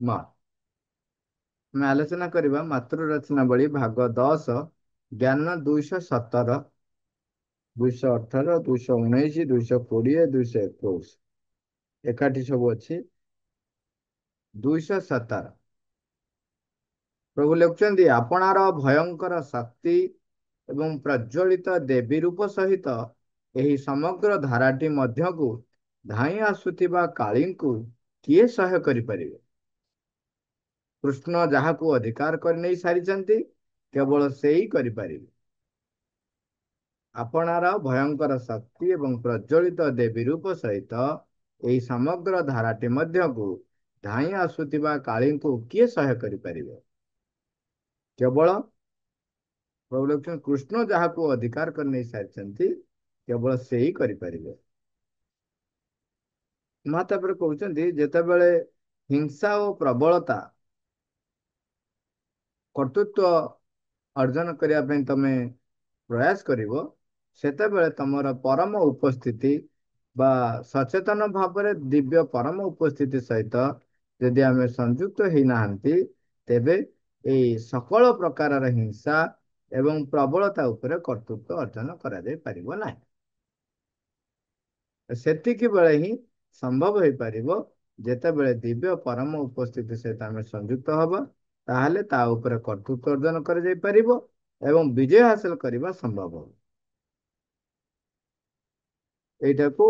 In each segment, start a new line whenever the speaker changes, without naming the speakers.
म ଆମେ ଆଲୋଚନା କରିବା ମାତୃ ରଚନାବଳୀ ଭାଗ 10 ଜ୍ଞାନ 217 218 219 220 221 ଏକାଠି ସବୁ ଅଛି। 217 ପ୍ରଭୁ ଲେଖୁଛନ୍ତି ଆପଣାର ଭୟଙ୍କର ଶକ୍ତି ଏବଂ ପ୍ରଜ୍ୱଳିତ ଦେବୀ ରୂପ ସହିତ ଏହି ସମଗ୍ର ଧାରାଟି ମଧ୍ୟକୁ ଧାଇଁ ଆସୁଥିବା କାଳୀଙ୍କୁ କିଏ ସହ୍ୟ କରିପାରିବେ? କୃଷ୍ଣ ଯାହାକୁ ଅଧିକାର କରିନେଇ ସାରିଛନ୍ତି କେବଳ ସେଇ କରିପାରିବେ। ଆପଣାର ଭୟଙ୍କର ଶକ୍ତି ଏବଂ ପ୍ରଜ୍ୱଳିତ ଦେବୀ ରୂପ ସହିତ ଏହି ସମଗ୍ର ଧାରାଟି ମଧ୍ୟକୁ ଧାଇଁ ଆସୁଥିବା କାଳୀଙ୍କୁ କିଏ ସହ୍ୟ କରିପାରିବେ? କେବଳ ପ୍ରଭୁ ଲେଖୁଛନ୍ତି କୃଷ୍ଣ ଯାହାକୁ ଅଧିକାର କରିନେଇ ସାରିଛନ୍ତି କେବଳ ସେ ହିଁ କରିପାରିବେ। ମା ତାପରେ କହୁଛନ୍ତି ଯେତେବେଳେ ହିଂସା ଓ ପ୍ରବଳତା କର୍ତ୍ତୃତ୍ୱ ଅର୍ଜନ କରିବା ପାଇଁ ତମେ ପ୍ରୟାସ କରିବ, ସେତେବେଳେ ତମର ପରମ ଉପସ୍ଥିତି ବା ସଚେତନ ଭାବରେ ଦିବ୍ୟ ପରମ ଉପସ୍ଥିତି ସହିତ ଯଦି ଆମେ ସଂଯୁକ୍ତ ହେଇନାହାନ୍ତି, ତେବେ ଏଇ ସକଳ ପ୍ରକାରର ହିଂସା ଏବଂ ପ୍ରବଳତା ଉପରେ କର୍ତ୍ତୃତ୍ୱ ଅର୍ଜନ କରାଯାଇ ପାରିବ ନାହିଁ। ସେତିକି ବେଳେ ହିଁ ସମ୍ଭବ ହେଇପାରିବ ଯେତେବେଳେ ଦିବ୍ୟ ପରମ ଉପସ୍ଥିତି ସହିତ ଆମେ ସଂଯୁକ୍ତ ହବା, ତାହେଲେ ତା ଉପରେ କର୍ତ୍ତୃତ୍ୱ ଅର୍ଜନ କରାଯାଇ ପାରିବ ଏବଂ ବିଜୟ ହାସଲ କରିବା ସମ୍ଭବ। ଏଇଟାକୁ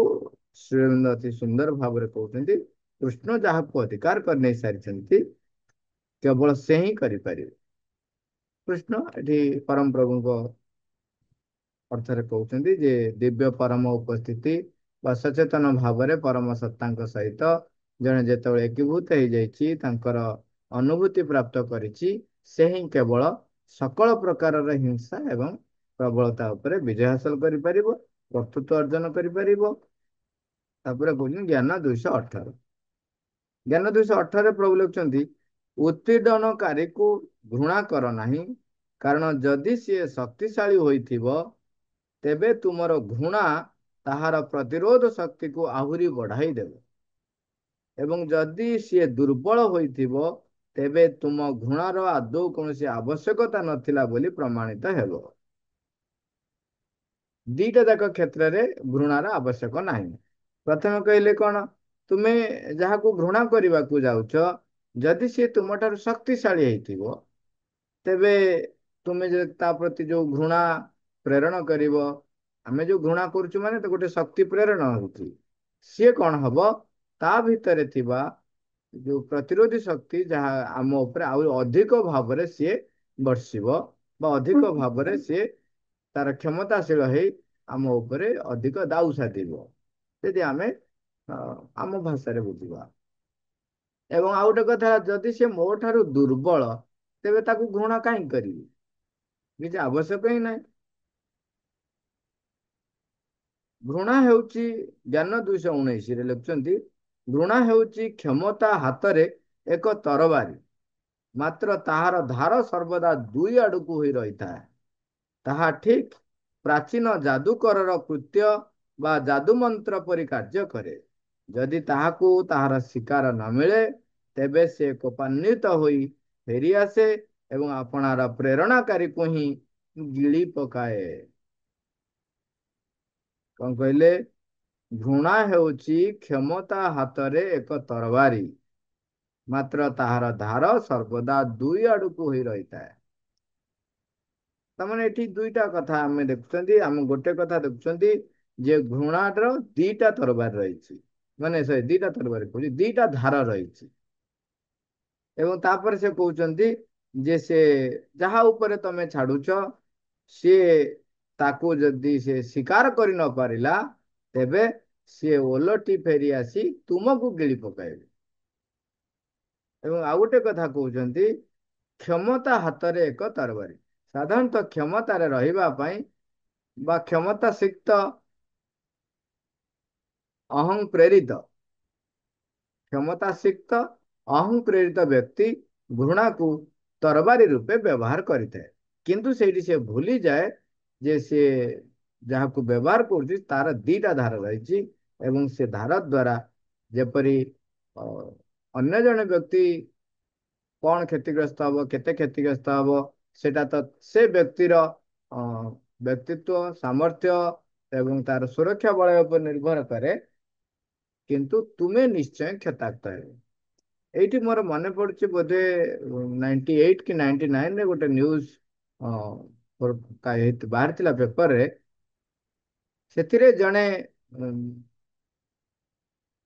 ଶ୍ରୀଅରବିନ୍ଦ ଅତି ସୁନ୍ଦର ଭାବରେ କହୁଛନ୍ତି କୃଷ୍ଣ ଯାହାକୁ ଅଧିକାର କରିନେଇ ସାରିଛନ୍ତି କେବଳ ସେ ହିଁ କରିପାରିବେ। କୃଷ୍ଣ ଏଠି ପରମ ପ୍ରଭୁଙ୍କ ଅର୍ଥରେ କହୁଛନ୍ତି ଯେ ଦିବ୍ୟ ପରମ ଉପସ୍ଥିତି ବା ସଚେତନ ଭାବରେ ପରମ ସତ୍ତାଙ୍କ ସହିତ ଜଣେ ଯେତେବେଳେ ଏକୀଭୂତ ହେଇଯାଇଛି, ତାଙ୍କର ଅନୁଭୂତି ପ୍ରାପ୍ତ କରିଛି, ସେ ହିଁ କେବଳ ସକଳ ପ୍ରକାରର ହିଂସା ଏବଂ ପ୍ରବଳତା ଉପରେ ବିଜୟ ହାସଲ କରିପାରିବ, କର୍ତ୍ତୃତ୍ୱ ଅର୍ଜନ କରିପାରିବ। ତାପରେ କହୁଛନ୍ତି ଜ୍ଞାନ 218 ଜ୍ଞାନ 218 ପ୍ରଭୁ ଲେଖୁଛନ୍ତି ଉତ୍ପୀଡ଼ନକାରୀକୁ ଘୃଣା କର ନାହିଁ, କାରଣ ଯଦି ସିଏ ଶକ୍ତିଶାଳୀ ହୋଇଥିବ ତେବେ ତୁମର ଘୃଣା ତାହାର ପ୍ରତିରୋଧ ଶକ୍ତିକୁ ଆହୁରି ବଢାଇ ଦେବ, ଏବଂ ଯଦି ସିଏ ଦୁର୍ବଳ ହୋଇଥିବ ତେବେ ତୁମ ଘୃଣାର ଆଦୌ କୌଣସି ଆବଶ୍ୟକତା ନଥିଲା ବୋଲି ପ୍ରମାଣିତ ହେବ। ଦିଟା ଯାକ କ୍ଷେତ୍ରରେ ଘୃଣାର ଆବଶ୍ୟକ ନାହିଁ। ପ୍ରଥମେ କହିଲେ କଣ, ତୁମେ ଯାହାକୁ ଘୃଣା କରିବାକୁ ଯାଉଛ ଯଦି ସିଏ ତୁମଠାରୁ ଶକ୍ତିଶାଳୀ ହେଇଥିବ, ତେବେ ତୁମେ ତା ପ୍ରତି ଯୋଉ ଘୃଣା ପ୍ରେରଣ କରିବ, ଆମେ ଯୋଉ ଘୃଣା କରୁଛୁ ମାନେ ତ ଗୋଟେ ଶକ୍ତି ପ୍ରେରଣ ହଉଛି, ସିଏ କଣ ହବ, ତା ଭିତରେ ଥିବା ଯୋଉ ପ୍ରତିରୋଧୀ ଶକ୍ତି ଯାହା ଆମ ଉପରେ ଆହୁରି ଅଧିକ ଭାବରେ ସିଏ ବର୍ଷିବ ବା ଅଧିକ ଭାବରେ ସିଏ ତାର କ୍ଷମତାଶୀଳ ହେଇ ଆମ ଉପରେ ଅଧିକ ଦାଉ ସାଧିବ, ଯଦି ଆମେ ଆମ ଭାଷାରେ ବୁଝିବା। ଏବଂ ଆଉ ଗୋଟେ କଥା, ଯଦି ସେ ମୋ ଠାରୁ ଦୁର୍ବଳ ତେବେ ତାକୁ ଘୃଣା କାହିଁକି କରିବି? କିଛି ଆବଶ୍ୟକ ହିଁ ନାହିଁ। ଘୃଣା ହେଉଛି ଜ୍ଞାନ 219 ଲେଖୁଛନ୍ତି ଘୃଣା ହେଉଛି କ୍ଷମତା ହାତରେ ଏକ ତରବାରୀ, ମାତ୍ର ତାହାର ଧାର ସର୍ବଦା ଦୁଇ ଆଡକୁ ହୋଇ ରହିଥାଏ। ତାହା ଠିକ ପ୍ରାଚୀନ ଯାଦୁକରର କୃତ୍ୟ ବା ଯାଦୁମନ୍ତ୍ର ପରି କାର୍ଯ୍ୟ କରେ। ଯଦି ତାହାକୁ ତାହାର ଶିକାର ନ ମିଳେ ତେବେ ସେ କୋପାନ୍ୱିତ ହୋଇ ଫେରିଆସେ ଏବଂ ଆପଣାର ପ୍ରେରଣାକାରୀକୁ ହିଁ ଗିଳି ପକାଏ। କଣ କହିଲେ? ଘୃଣା ହେଉଛି କ୍ଷମତା ହାତରେ ଏକ ତରବାରୀ, ମାତ୍ର ତାହାର ଧାର ସର୍ବଦା ଦୁଇ ଆଡକୁ ହୋଇ ରହିଥାଏ। ତାମାନେ ଏଠି ଦୁଇଟା କଥା ଆମେ ଦେଖୁଛନ୍ତି। ଆମେ ଗୋଟେ କଥା ଦେଖୁଛନ୍ତି ଯେ ଘୃଣାର ଦିଟା ତରବାରୀ ରହିଛି, ମାନେ ସେ ଦିଟା ତରବାରୀ କହୁଛି, ଦିଟା ଧାର ରହିଛି। ଏବଂ ତାପରେ ସେ କହୁଛନ୍ତି ଯେ ସେ ଯାହା ଉପରେ ତମେ ଛାଡୁଛ ସିଏ ତାକୁ ଯଦି ସେ ସ୍ୱୀକାର କରି ନ ପାରିଲା ତେବେ ସିଏ ଓଲଟି ଫେରି ଆସି ତୁମକୁ ଗିଳି ପକାଇବେ। ଏବଂ ଆଉ ଗୋଟେ କଥା କହୁଛନ୍ତି କ୍ଷମତା ହାତରେ ଏକ ତରବାରୀ। ସାଧାରଣତଃ କ୍ଷମତାରେ ରହିବା ପାଇଁ ବା କ୍ଷମତା ସିକ୍ତ ଅହଂ ପ୍ରେରିତ କ୍ଷମତା ସିକ୍ତ ଅହଂ ପ୍ରେରିତ ବ୍ୟକ୍ତି ଘୃଣାକୁ ତରବାରୀ ରୂପେ ବ୍ୟବହାର କରିଥାଏ, କିନ୍ତୁ ସେଇଠି ସେ ଭୁଲିଯାଏ ଯେ ସେ ଯାହାକୁ ବ୍ୟବହାର କରୁଛି ତାର ଦିଟା ଧାର ରହିଛି ଏବଂ ସେ ଧାର ଦ୍ୱାରା ଯେପରି ଅନ୍ୟ ଜଣେ ବ୍ୟକ୍ତି कौन क्षतिग्रस्त हम केते क्षतिग्रस्त हम सेटा तो से व्यक्तिर व्यक्तित्व सामर्थ्य एवं तार सुरक्षा बलय उपर निर्भर करे किंतु तुमे निश्चय क्षताक्त है। एठी मोर मन पड़ुछि बोधे 98 कि 99 रे गोटे न्यूज बाहर थिला पेपर रे ସେଥିରେ ଜଣେ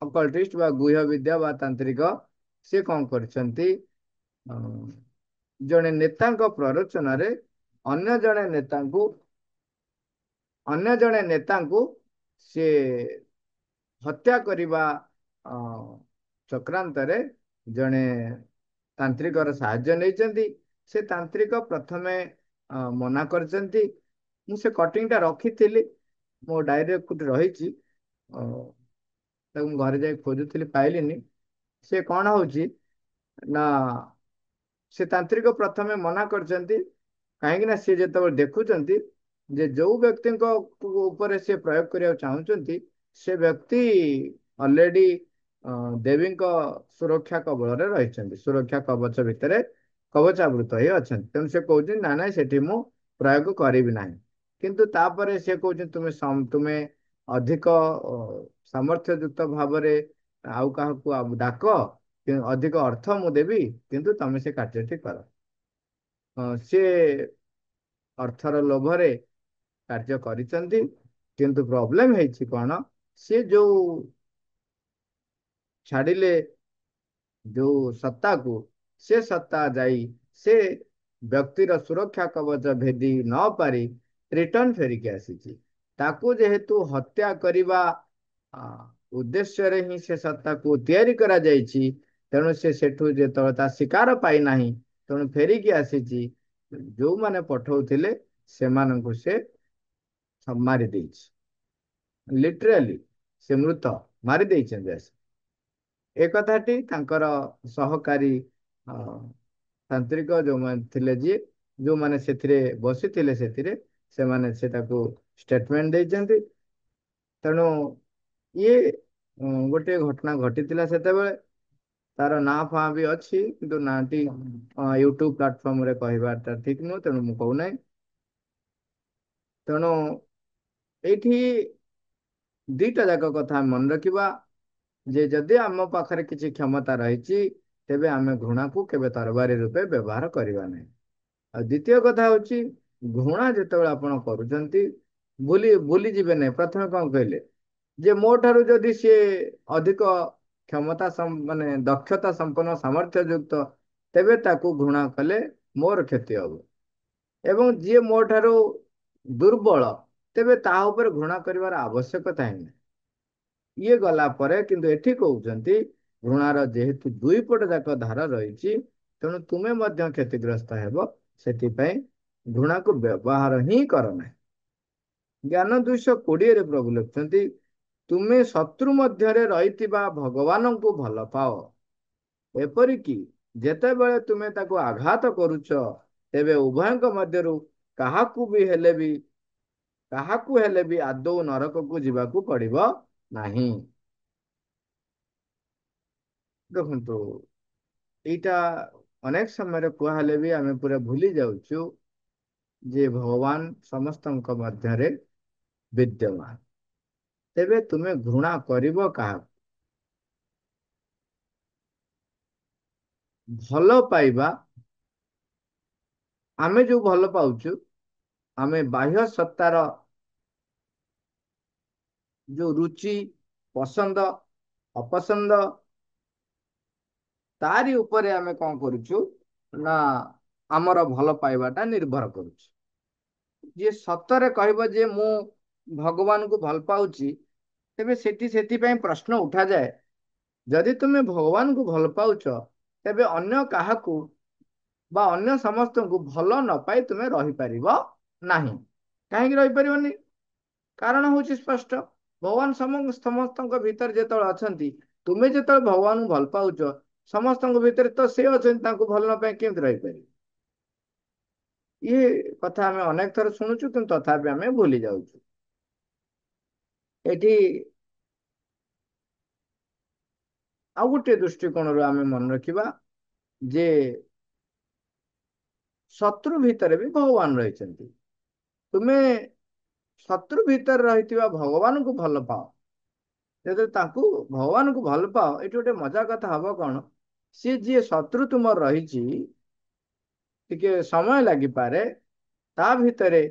ଅକଲ୍ଟିଷ୍ଟ ବା ଗୁହ୍ୟ ବିଦ୍ୟା ବା ତାନ୍ତ୍ରିକ ସେ କଣ କରିଛନ୍ତି ଜଣେ ନେତାଙ୍କ ପ୍ରରୋଚନାରେ ଅନ୍ୟ ଜଣେ ନେତାଙ୍କୁ ଅନ୍ୟ ଜଣେ ନେତାଙ୍କୁ ସେ ହତ୍ୟା କରିବା ଅ, ଚକ୍ରାନ୍ତରେ ଜଣେ ତାନ୍ତ୍ରିକର ସାହାଯ୍ୟ ନେଇଛନ୍ତି। ସେ ତାନ୍ତ୍ରିକ ପ୍ରଥମେ ମନା କରିଛନ୍ତି। ମୁଁ ସେ କଟିଂଟା ରଖିଥିଲି ମୋ ଡାଏରୀରେ କୋଉଠି ରହିଛି। ତାକୁ ମୁଁ ଘରେ ଯାଇ ଖୋଜୁଥିଲି ପାଇଲିନି। ସେ କଣ ହଉଛି ନା ସେ ତାନ୍ତ୍ରିକ ପ୍ରଥମେ ମନା କରିଛନ୍ତି କାହିଁକି ନା ସେ ଯେତେବେଳେ ଦେଖୁଛନ୍ତି ଯେ ଯୋଉ ବ୍ୟକ୍ତିଙ୍କ ଉପରେ ସେ ପ୍ରୟୋଗ କରିବାକୁ ଚାହୁଁଛନ୍ତି ସେ ବ୍ୟକ୍ତି ଅଲରେଡି ଦେବୀଙ୍କ ସୁରକ୍ଷା କବଳରେ ରହିଛନ୍ତି, ସୁରକ୍ଷା କବଚ ଭିତରେ କବଚାବୃତ ହେଇ ଅଛନ୍ତି। ତେଣୁ ସେ କହୁଛନ୍ତି ନା ନାଇଁ ସେଠି ମୁଁ ପ୍ରୟୋଗ କରିବି ନାହିଁ। କିନ୍ତୁ ତାପରେ ସେ କହୁଛନ୍ତି ତୁମେ ଅଧିକ ସାମର୍ଥ୍ୟ ଯୁକ୍ତ ଭାବରେ ଆଉ କାହାକୁ ଡାକ, ଅଧିକ ଅର୍ଥ ମୁଁ ଦେବି, କିନ୍ତୁ ତମେ ସେ କାର୍ଯ୍ୟଟି କର। ସିଏ ଅର୍ଥର ଲୋଭରେ କାର୍ଯ୍ୟ କରିଛନ୍ତି। କିନ୍ତୁ ପ୍ରୋବ୍ଲେମ ହେଇଛି କଣ, ସିଏ ଯୋଉ ଛାଡ଼ିଲେ ଯୋଉ ସତ୍ତାକୁ, ସେ ସତ୍ତା ଯାଇ ସେ ବ୍ୟକ୍ତିର ସୁରକ୍ଷା କବଚ ଭେଦି ନ ପାରି ରିଟର୍ଣ ଫେରିକି ଆସିଛି। ତାକୁ ଯେହେତୁ ହତ୍ୟା କରିବା ଉଦ୍ଦେଶ୍ୟରେ ହିଁ ସେ ସତ୍ତାକୁ ତିଆରି କରାଯାଇଛି, ତେଣୁ ସେ ସେଠୁ ଯେତେବେଳେ ତା ଶିକାର ପାଇନାହିଁ ତେଣୁ ଫେରିକି ଆସିଛି। ଯୋଉମାନେ ପଠଉଥିଲେ ସେମାନଙ୍କୁ ସେ ମାରି ଦେଇଛି, ଲିଟରାଲି ସେ ମୃତ ମାରି ଦେଇଛନ୍ତି ଆସି। ଏ କଥାଟି ତାଙ୍କର ସହକାରୀ ତାନ୍ତ୍ରିକ ଯୋଉମାନେ ଥିଲେ ଯୋଉମାନେ ସେଥିରେ ବସିଥିଲେ ସେଥିରେ ସେମାନେ ସେଟାକୁ ଷ୍ଟେଟମେଣ୍ଟ ଦେଇଛନ୍ତି। ତେଣୁ ଇଏ ଗୋଟିଏ ଘଟଣା ଘଟିଥିଲା ସେତେବେଳେ। ତାର ନାଁ ଫାଁ ବି ଅଛି କିନ୍ତୁ ନାଁଟି ୟୁଟ୍ୟୁବ ପ୍ଲାଟଫର୍ମରେ କହିବାଟା ଠିକ ନୁହଁ, ତେଣୁ ମୁଁ କହୁନାହିଁ। ତେଣୁ ଏଇଠି ଦିଟା ଯାକ କଥା ମନେ ରଖିବା ଯେ ଯଦି ଆମ ପାଖରେ କିଛି କ୍ଷମତା ରହିଛି ତେବେ ଆମେ ଘୃଣାକୁ କେବେ ତରବାରୀ ରୂପେ ବ୍ୟବହାର କରିବା ନାହିଁ। ଆଉ ଦ୍ୱିତୀୟ କଥା ହଉଛି ଘୃଣା ଯେତେବେଳେ ଆପଣ କରୁଛନ୍ତି ଭୁଲି ଯିବେ ନାହିଁ। ପ୍ରଥମେ କଣ କହିଲେ ଯେ ମୋ ଠାରୁ ଯଦି ସିଏ ଅଧିକ କ୍ଷମତା ମାନେ ଦକ୍ଷତା ସମ୍ପନ୍ନ ସାମର୍ଥ୍ୟ ଯୁକ୍ତ ତେବେ ତାକୁ ଘୃଣା କଲେ ମୋର କ୍ଷତି ହବ, ଏବଂ ଯିଏ ମୋ ଠାରୁ ଦୁର୍ବଳ ତେବେ ତା ଉପରେ ଘୃଣା କରିବାର ଆବଶ୍ୟକତା ହିଁ ନାହିଁ। ଇଏ ଗଲା ପରେ କିନ୍ତୁ ଏଠି କହୁଛନ୍ତି ଘୃଣାର ଯେହେତୁ ଦୁଇ ପଟ ଯାକ ଧାର ରହିଛି ତେଣୁ ତୁମେ ମଧ୍ୟ କ୍ଷତିଗ୍ରସ୍ତ ହେବ, ସେଥିପାଇଁ ଘୃଣାକୁ ବ୍ୟବହାର ହିଁ କର ନାହିଁ। ଜ୍ଞାନ 220ରେ ପ୍ରଭୁ ଲେଖୁଛନ୍ତି ତୁମେ ଶତ୍ରୁ ମଧ୍ୟରେ ରହିଥିବା ଭଗବାନଙ୍କୁ ଭଲ ପାଅ, ଏପରିକି ଯେତେବେଳେ ତୁମେ ତାକୁ ଆଘାତ କରୁଛ ତେବେ ଉଭୟଙ୍କ ମଧ୍ୟରୁ କାହାକୁ ହେଲେ ବି ଆଦୌ ନରକକୁ ଯିବାକୁ ପଡିବ ନାହିଁ। ଦେଖନ୍ତୁ ଏଇଟା ଅନେକ ସମୟରେ କୁହାହେଲେ ବି ଆମେ ପୁରା ଭୁଲି ଯାଉଛୁ ଯେ ଭଗବାନ ସମସ୍ତଙ୍କ ମଧ୍ୟରେ ବିଦ୍ୟମାନ। ତେବେ ତୁମେ ଘୃଣା କରିବ କାହାକୁ? ଭଲ ପାଇବା, ଆମେ ଯୋଉ ଭଲ ପାଉଛୁ ଆମେ ବାହ୍ୟ ସତ୍ତାର ଯୋଉ ରୁଚି ପସନ୍ଦ ଅପସନ୍ଦ ତାରି ଉପରେ ଆମେ କଣ କରୁଛୁ ନା ଆମର ଭଲ ପାଇବାଟା ନିର୍ଭର କରୁଛି। ଯିଏ ସତରେ କହିବ ଯେ ମୁଁ ଭଗବାନଙ୍କୁ ଭଲ ପାଉଛି ତେବେ ସେଠି ସେଥିପାଇଁ ପ୍ରଶ୍ନ ଉଠାଯାଏ ଯଦି ତୁମେ ଭଗବାନଙ୍କୁ ଭଲ ପାଉଛ ତେବେ ଅନ୍ୟ କାହାକୁ ବା ଅନ୍ୟ ସମସ୍ତଙ୍କୁ ଭଲ ନ ପାଇ ତୁମେ ରହିପାରିବ ନାହିଁ। କାହିଁକି ରହିପାରିବନି? କାରଣ ହଉଛି ସ୍ପଷ୍ଟ। ଭଗବାନ ସମସ୍ତଙ୍କ ଭିତରେ ଯେତେବେଳେ ଅଛନ୍ତି, ତୁମେ ଯେତେବେଳେ ଭଗବାନଙ୍କୁ ଭଲ ପାଉଛ ସମସ୍ତଙ୍କ ଭିତରେ ତ ସେ ଅଛନ୍ତି, ତାଙ୍କୁ ଭଲ ନ ପାଇଁ କେମିତି ରହିପାରିବେ? ଇଏ କଥା ଆମେ ଅନେକ ଥର ଶୁଣୁଛୁ କିନ୍ତୁ ତଥାପି ଆମେ ଭୁଲି ଯାଉଛୁ। ଏଠି ଆଉ ଗୋଟିଏ ଦୃଷ୍ଟିକୋଣରୁ ଆମେ ମନେ ରଖିବା ଯେ ଶତ୍ରୁ ଭିତରେ ବି ଭଗବାନ ରହିଛନ୍ତି। ତୁମେ ଶତ୍ରୁ ଭିତରେ ରହିଥିବା ଭଗବାନଙ୍କୁ ଭଲ ପାଅ। ଯେତେବେଳେ ତାଙ୍କୁ ଭଗବାନଙ୍କୁ ଭଲ ପାଅ, ଏଠି ଗୋଟେ ମଜା କଥା ହବ କଣ, ସିଏ ଯିଏ ଶତ୍ରୁ ତୁମର ରହିଛି, ଟିକେ ସମୟ ଲାଗିପାରେ, ତା ଭିତରେ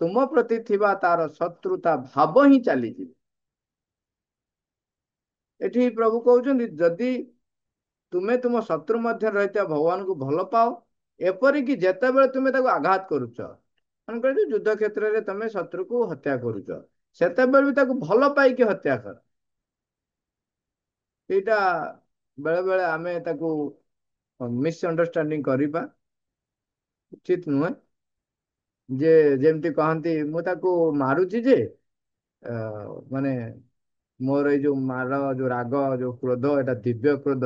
ତୁମ ପ୍ରତି ଥିବା ତାର ଶତ୍ରୁତା ଭାବ ହିଁ ଚାଲିଯିବ। ଏଠି ପ୍ରଭୁ କହୁଛନ୍ତି ଯଦି ତୁମେ ତୁମ ଶତ୍ରୁ ମଧ୍ୟରେ ରହିଥିବା ଭଗବାନଙ୍କୁ ଭଲ ପାଅ, ଏପରିକି ଯେତେବେଳେ ତୁମେ ତାକୁ ଆଘାତ କରୁଛ, ମନେକର ଯୁଦ୍ଧ କ୍ଷେତ୍ରରେ ତମେ ଶତ୍ରୁକୁ ହତ୍ୟା କରୁଛ, ସେତେବେଳେ ବି ତାକୁ ଭଲ ପାଇକି ହତ୍ୟା କର। ଏଇଟା ବେଳେ ବେଳେ ଆମେ ତାକୁ ମିସଅଣ୍ଡରଷ୍ଟାଣ୍ଡିଂ କରିବା ଉଚିତ ନୁହେଁ। ଯେ ଯେମିତି କହନ୍ତି ମୁଁ ତାକୁ ମାରୁଛି ଯେ ମାନେ ମୋର ଏଇ ଯୋଉ ମାଡ଼, ଯୋଉ ରାଗ, ଯୋଉ କ୍ରୋଧ, ଏଇଟା ଦିବ୍ୟ କ୍ରୋଧ,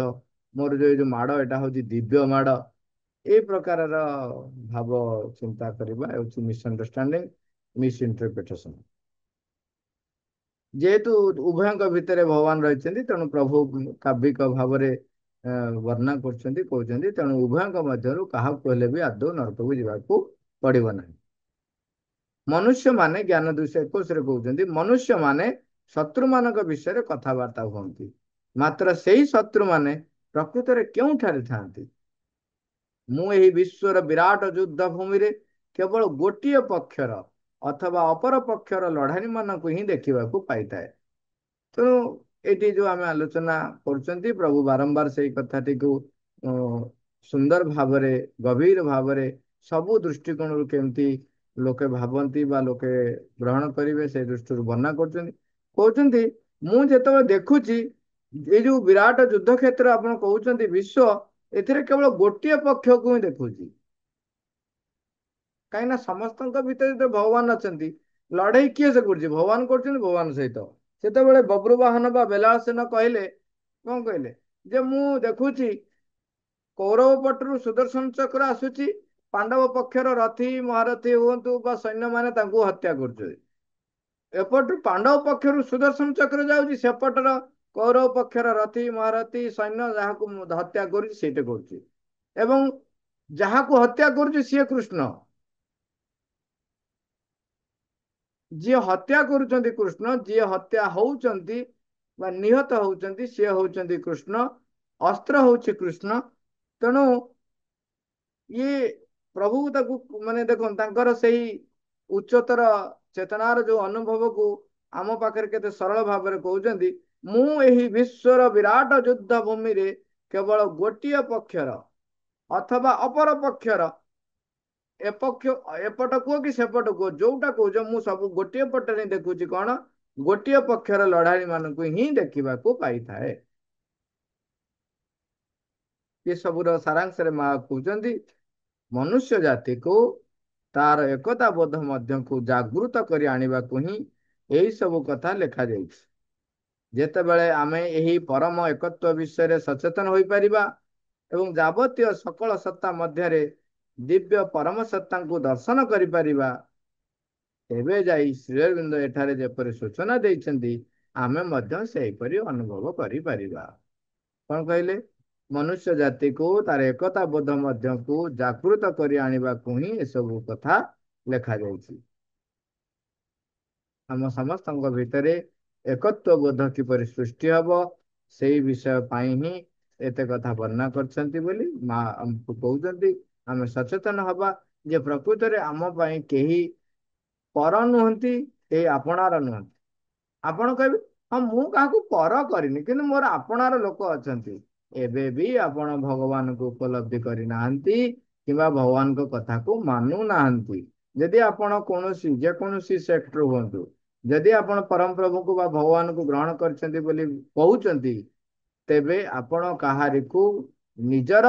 ମୋର ଯୋଉ ମାଡ଼ ଏଇଟା ହଉଛି ଦିବ୍ୟ ମାଡ଼। ଏଇ ପ୍ରକାରର ଭାବ ଚିନ୍ତା କରିବା ହେଉଛି ମିସଅଣ୍ଡରଷ୍ଟାଣ୍ଡିଂ, ମିସଇଣ୍ଟରପ୍ରିଟେସନ। ଯେହେତୁ ଉଭୟଙ୍କ ଭିତରେ ଭଗବାନ ରହିଛନ୍ତି, ତେଣୁ ପ୍ରଭୁ କାବ୍ୟିକ ଭାବରେ ବର୍ଣ୍ଣନା କରୁଛନ୍ତି, କହୁଛନ୍ତି ତେଣୁ ଉଭୟଙ୍କ ମଧ୍ୟରୁ କାହାକୁ ହେଲେ ବି ଆଦୌ ନରକକୁ ଯିବାକୁ ପଡିବ ନାହିଁ। ମନୁଷ୍ୟମାନେ, ଜ୍ଞାନ 221 କହୁଛନ୍ତି, ମନୁଷ୍ୟମାନେ ଶତ୍ରୁମାନଙ୍କ ବିଷୟରେ କଥାବାର୍ତ୍ତା ହୁଅନ୍ତି, ମାତ୍ର ସେଇ ଶତ୍ରୁମାନେ ପ୍ରକୃତରେ କେଉଁଠାରେ ଥାନ୍ତି? ମୁଁ ଏହି ବିଶ୍ୱର ବିରାଟ ଯୁଦ୍ଧ ଭୂମିରେ କେବଳ ଗୋଟିଏ ପକ୍ଷର ଅଥବା ଅପର ପକ୍ଷର ଲଢାରୀ ମାନଙ୍କୁ ହିଁ ଦେଖିବାକୁ ପାଇଥାଏ। ତେଣୁ ଏଠି ଯୋଉ ଆମେ ଆଲୋଚନା କରୁଛନ୍ତି, ପ୍ରଭୁ ବାରମ୍ବାର ସେଇ କଥାଟିକୁ ସୁନ୍ଦର ଭାବରେ, ଗଭୀର ଭାବରେ, ସବୁ ଦୃଷ୍ଟିକୋଣରୁ କେମିତି ଲୋକେ ଭାବନ୍ତି ବା ଲୋକେ ଗ୍ରହଣ କରିବେ ସେ ଦୃଷ୍ଟିରୁ ବର୍ଣ୍ଣନା କରୁଛନ୍ତି। କହୁଛନ୍ତି ମୁଁ ଯେତେବେଳେ ଦେଖୁଛି ଏଇ ଯୋଉ ବିରାଟ ଯୁଦ୍ଧ କ୍ଷେତ୍ର ଆପଣ କହୁଛନ୍ତି ବିଶ୍ୱ, ଏଥିରେ କେବଳ ଗୋଟିଏ ପକ୍ଷକୁ ହିଁ ଦେଖୁଛି। କାହିଁକି ନା ସମସ୍ତଙ୍କ ଭିତରେ ଯେତେବେଳେ ଭଗବାନ ଅଛନ୍ତି, ଲଢେଇ କିଏ ସେ କରୁଛି? ଭଗବାନ କରୁଛନ୍ତି ଭଗବାନ ସହିତ। ସେତେବେଳେ ବବ୍ରୁବାହନ ବା ବେଲାଳସେନ କହିଲେ, କଣ କହିଲେ? ଯେ ମୁଁ ଦେଖୁଛି କୌରବ ପଟରୁ ସୁଦର୍ଶନ ଚକ୍ର ଆସୁଛି, ପାଣ୍ଡବ ପକ୍ଷର ରଥୀ ମହାରଥୀ ହୁଅନ୍ତୁ ବା ସୈନ୍ୟମାନେ ତାଙ୍କୁ ହତ୍ୟା କରୁଛନ୍ତି। ଏପଟୁ ପାଣ୍ଡବ ପକ୍ଷରୁ ସୁଦର୍ଶନ ଚକ୍ର ଯାଉଛି, ସେପଟର କୌରବ ପକ୍ଷର ରଥୀ ମହାରଥୀ ସୈନ୍ୟ ଯାହାକୁ ହତ୍ୟା କରୁଛି ସେଇଟା କରୁଛି, ଏବଂ ଯାହାକୁ ହତ୍ୟା କରୁଛି ସିଏ କୃଷ୍ଣ। ଯିଏ ହତ୍ୟା କରୁଛନ୍ତି କୃଷ୍ଣ, ଯିଏ ହତ୍ୟା ହଉଛନ୍ତି ବା ନିହତ ହଉଛନ୍ତି ସିଏ ହଉଛନ୍ତି କୃଷ୍ଣ, ଅସ୍ତ୍ର ହଉଛି କୃଷ୍ଣ। ତେଣୁ ଇଏ ପ୍ରଭୁ ତାକୁ ମାନେ ଦେଖନ୍ତୁ ତାଙ୍କର ସେଇ ଉଚ୍ଚତର ଚେତନାର ଯୋଉ ଅନୁଭବକୁ ଆମ ପାଖରେ କେତେ ସରଳ ଭାବରେ କହୁଛନ୍ତି। ମୁଁ ଏହି ବିଶ୍ୱର ବିରାଟ ଯୁଦ୍ଧ ଭୂମିରେ କେବଳ ଗୋଟିଏ ପକ୍ଷର ଅଥବା ଅପର ପକ୍ଷର, ଏପକ୍ଷ ଏପଟ କୁହ କି ସେପଟ କୁହ, ଯୋଉଟା କହୁଛ ମୁଁ ସବୁ ଗୋଟିଏ ପଟରେ ହିଁ ଦେଖୁଛି। କଣ? ଗୋଟିଏ ପକ୍ଷର ଲଢାରୀ ମାନଙ୍କୁ ହିଁ ଦେଖିବାକୁ ପାଇଥାଏ। ଏ ସବୁର ସାରାଂଶରେ ମା କହୁଛନ୍ତି ମନୁଷ୍ୟ ଜାତିକୁ ତାର ଏକତା ବୋଧ ମଧ୍ୟକୁ ଜାଗୃତ କରି ଆଣିବାକୁ ହିଁ ଏହି ସବୁ କଥା ଲେଖାଯାଇଛି। ଯେତେବେଳେ ଆମେ ଏହି ପରମ ଏକତ୍ୱ ବିଷୟରେ ସଚେତନ ହୋଇପାରିବା ଏବଂ ଯାବତୀୟ ସକଳ ସତ୍ତା ମଧ୍ୟରେ ଦିବ୍ୟ ପରମ ସତ୍ତାଙ୍କୁ ଦର୍ଶନ କରିପାରିବା, ତେବେ ଯାଇ ଶ୍ରୀଅରବିନ୍ଦ ଏଠାରେ ଯେପରି ସୂଚନା ଦେଇଛନ୍ତି, ଆମେ ମଧ୍ୟ ସେହିପରି ଅନୁଭବ କରିପାରିବା। କଣ କହିଲେ? ମନୁଷ୍ୟ ଜାତିକୁ ତାର ଏକତା ବୋଧ ମଧ୍ୟକୁ ଜାଗୃତ କରି ଆଣିବାକୁ ହିଁ ଏସବୁ କଥା ଲେଖାଯାଇଛି। ଆମ ସମସ୍ତଙ୍କ ଭିତରେ ଏକତ୍ୱ ବୋଧ କିପରି ସୃଷ୍ଟି ହବ, ସେଇ ବିଷୟ ପାଇଁ ହିଁ ଏତେ କଥା ବର୍ଣ୍ଣନା କରିଛନ୍ତି ବୋଲି ମା ଆମକୁ କହୁଛନ୍ତି। ଆମେ ସଚେତନ ହବା ଯେ ପ୍ରକୃତରେ ଆମ ପାଇଁ କେହି ପର ନୁହନ୍ତି, କେହି ଆପଣାର ନୁହନ୍ତି। ଆପଣ କହିବେ ହଁ ମୁଁ କାହାକୁ ପର କରିନି, କିନ୍ତୁ ମୋର ଆପଣାର ଲୋକ ଅଛନ୍ତି। ଏବେ ବି ଆପଣ ଭଗବାନଙ୍କୁ ଉପଲବ୍ଧି କରିନାହାନ୍ତି କିମ୍ବା ଭଗବାନଙ୍କ କଥାକୁ ମାନୁନାହାନ୍ତି। ଯଦି ଆପଣ କୌଣସି ଯେକୌଣସି ସେକ୍ଟର ହୁଅନ୍ତୁ, ଯଦି ଆପଣ ପରମ ପ୍ରଭୁଙ୍କୁ ବା ଭଗବାନଙ୍କୁ ଗ୍ରହଣ କରିଛନ୍ତି ବୋଲି କହୁଛନ୍ତି, ତେବେ ଆପଣ କାହାରିକୁ ନିଜର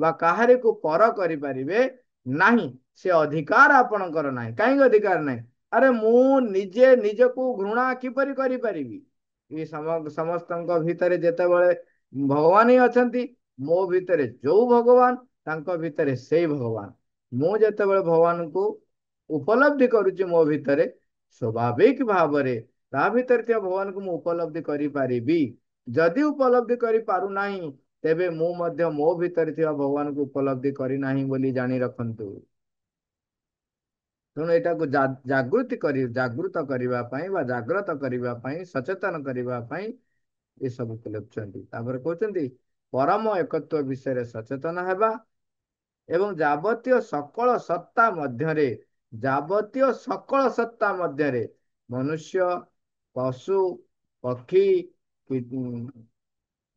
ବା କାହାରିକୁ ପର କରିପାରିବେ ନାହିଁ। ସେ ଅଧିକାର ଆପଣଙ୍କର ନାହିଁ। କାହିଁକି ଅଧିକାର ନାହିଁ? ଆରେ ମୁଁ ନିଜେ ନିଜକୁ ଘୃଣା କିପରି କରିପାରିବି? ଏ ସମସ୍ତଙ୍କ ଭିତରେ ଯେତେବେଳେ ଭଗବାନ ହିଁ ଅଛନ୍ତି, ମୋ ଭିତରେ ଯୋଉ ଭଗବାନ, ତାଙ୍କ ଭିତରେ ସେଇ ଭଗବାନ। ମୁଁ ଯେତେବେଳେ ଭଗବାନଙ୍କୁ ଉପଲବ୍ଧି କରୁଛି ମୋ ଭିତରେ, ସ୍ୱାଭାବିକ ଭାବରେ ତା ଭିତରେ ଥିବା ଭଗବାନଙ୍କୁ ମୁଁ ଉପଲବ୍ଧି କରିପାରିବି। ଯଦି ଉପଲବ୍ଧି କରିପାରୁନାହିଁ, ତେବେ ମୁଁ ମଧ୍ୟ ମୋ ଭିତରେ ଥିବା ଭଗବାନଙ୍କୁ ଉପଲବ୍ଧି କରିନାହିଁ ବୋଲି ଜାଣି ରଖନ୍ତୁ। ତେଣୁ ଏଇଟାକୁ ଜାଗୃତ କରିବା ପାଇଁ ବା ଜାଗ୍ରତ କରିବା ପାଇଁ ସଚେତନ କରିବା ପାଇଁ ଏସବୁକୁ ଲେଖୁଛନ୍ତି। ତାପରେ କହୁଛନ୍ତି ପରମ ଏକତ୍ଵ ବିଷୟରେ ସଚେତନ ହେବା ଏବଂ ଯାବତୀୟ ସକଳ ସତ୍ତା ମଧ୍ୟରେ ମନୁଷ୍ୟ, ପଶୁ, ପକ୍ଷୀ,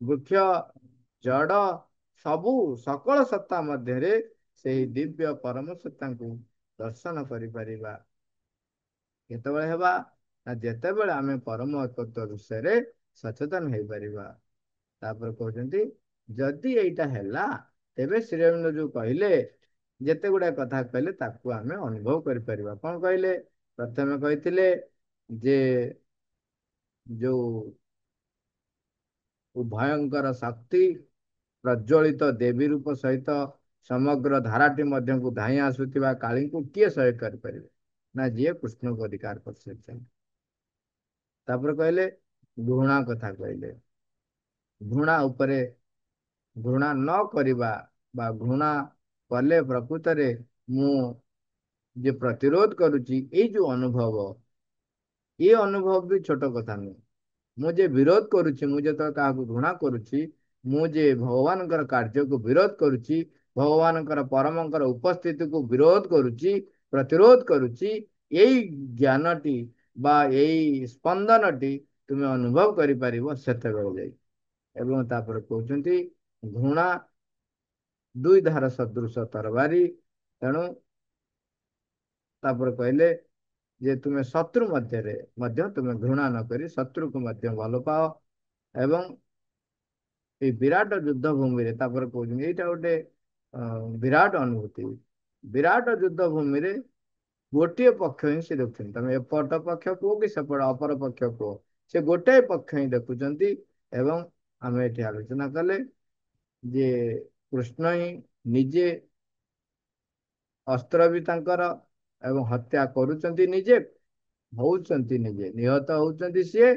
ବୃକ୍ଷ, ଜଡ଼, ସବୁ ସକଳ ସତ୍ତା ମଧ୍ୟରେ ସେହି ଦିବ୍ୟ ପରମ ସତ୍ତାଙ୍କୁ ଦର୍ଶନ କରିପାରିବା। କେତେବେଳେ ହେବା ନା ଯେତେବେଳେ ଆମେ ପରମ ଏକତ୍ଵ ବିଷୟରେ ସଚେତନ ହେଇପାରିବା। ତାପରେ କହୁଛନ୍ତି ଯଦି ଏଇଟା ହେଲା ତେବେ ଶ୍ରୀଅରବିନ୍ଦ ଯୋଉ କହିଲେ ଯେତେ ଗୁଡାଏ କଥା କହିଲେ ତାକୁ ଆମେ ଅନୁଭବ କରିପାରିବା। କଣ କହିଲେ? ପ୍ରଥମେ କହିଥିଲେ ଯେ ଯୋଉ ଉଭୟଙ୍କର ଶକ୍ତି ପ୍ରଜ୍ୱଳିତ ଦେବୀ ରୂପ ସହିତ ସମଗ୍ର ଧାରାଟି ମଧ୍ୟକୁ ଧାଇଁ ଆସୁଥିବା କାଳୀଙ୍କୁ କିଏ ସହ୍ୟ କରିପାରିବେ? ନା ଯିଏ କୃଷ୍ଣଙ୍କୁ ଅଧିକାର କରିସାରିଛନ୍ତି। ତାପରେ କହିଲେ ଘୃଣା କଥା କହିଲେ। ଘୃଣା ଉପରେ ଘୃଣା ନ କରିବା ବା ଘୃଣା କଲେ ପ୍ରକୃତରେ ମୁଁ ଯେ ପ୍ରତିରୋଧ କରୁଛି ଏଇ ଯୋଉ ଅନୁଭବ, ଏ ଅନୁଭବ ବି ଛୋଟ କଥା ନୁହେଁ। ମୁଁ ଯେ ବିରୋଧ କରୁଛି, ମୁଁ ଯେତେବେଳେ କାହାକୁ ଘୃଣା କରୁଛି, ମୁଁ ଯେ ଭଗବାନଙ୍କର କାର୍ଯ୍ୟକୁ ବିରୋଧ କରୁଛି, ଭଗବାନଙ୍କର ପରମଙ୍କର ଉପସ୍ଥିତିକୁ ବିରୋଧ କରୁଛି, ପ୍ରତିରୋଧ କରୁଛି, ଏଇ ଜ୍ଞାନଟି ବା ଏଇ ସ୍ପନ୍ଦନଟି ତୁମେ ଅନୁଭବ କରିପାରିବ ସେତେବେଳେ ଯାଇ। ଏବଂ ତାପରେ କହୁଛନ୍ତି ଘୃଣା ଦୁଇ ଧାର ସଦୃଶ ତରବାରୀ। ତେଣୁ ତାପରେ କହିଲେ ଯେ ତୁମେ ଶତ୍ରୁ ମଧ୍ୟରେ ମଧ୍ୟ ତୁମେ ଘୃଣା ନକରି ଶତ୍ରୁକୁ ମଧ୍ୟ ଭଲ ପାଅ। ଏବଂ ଏଇ ବିରାଟ ଯୁଦ୍ଧ ଭୂମିରେ ତାପରେ କହୁଛନ୍ତି ଏଇଟା ଗୋଟେ ବିରାଟ ଅନୁଭୂତି। ବିରାଟ ଯୁଦ୍ଧ ଭୂମିରେ ଗୋଟିଏ ପକ୍ଷ ହିଁ ସେ ଦେଖୁଛନ୍ତି। ତମେ ଏପଟ ପକ୍ଷ କୁହ କି ସେପଟ ଅପର ପକ୍ଷ କୁହ, ସେ ଗୋଟାଏ ପକ୍ଷ ହିଁ ଦେଖୁଛନ୍ତି। ଏବଂ ଆମେ ଏଠି ଆଲୋଚନା କଲେ ଯେ କୃଷ୍ଣ ହିଁ ନିଜେ ଅସ୍ତ୍ର ବି ତାଙ୍କର ଏବଂ ହତ୍ୟା କରୁଛନ୍ତି ନିଜେ, ହଉଛନ୍ତି ନିଜେ, ନିହତ ହଉଛନ୍ତି ସିଏ,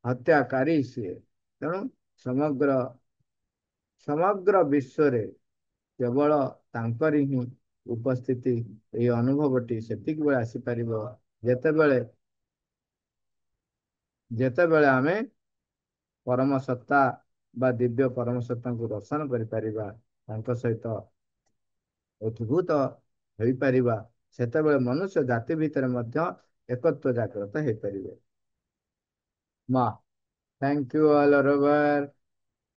ହତ୍ୟାକାରୀ ସିଏ। ତେଣୁ ସମଗ୍ର ସମଗ୍ର ବିଶ୍ୱରେ କେବଳ ତାଙ୍କରି ହିଁ ଉପସ୍ଥିତି, ଏହି ଅନୁଭବଟି ସେତିକି ବେଳେ ଆସିପାରିବ ଯେତେବେଳେ ଯେତେବେଳେ ଆମେ ପରମ ସତ୍ତା ବା ଦିବ୍ୟ ପରମ ସତ୍ତାଙ୍କୁ ଦର୍ଶନ କରିପାରିବା, ତାଙ୍କ ସହିତ ଉଦ୍ଭୂତ ହେଇପାରିବା। ସେତେବେଳେ ମନୁଷ୍ୟ ଜାତି ଭିତରେ ମଧ୍ୟ ଏକତ୍ଵ ଜାଗ୍ରତ ହେଇପାରିବେ। ମା, thank you all over.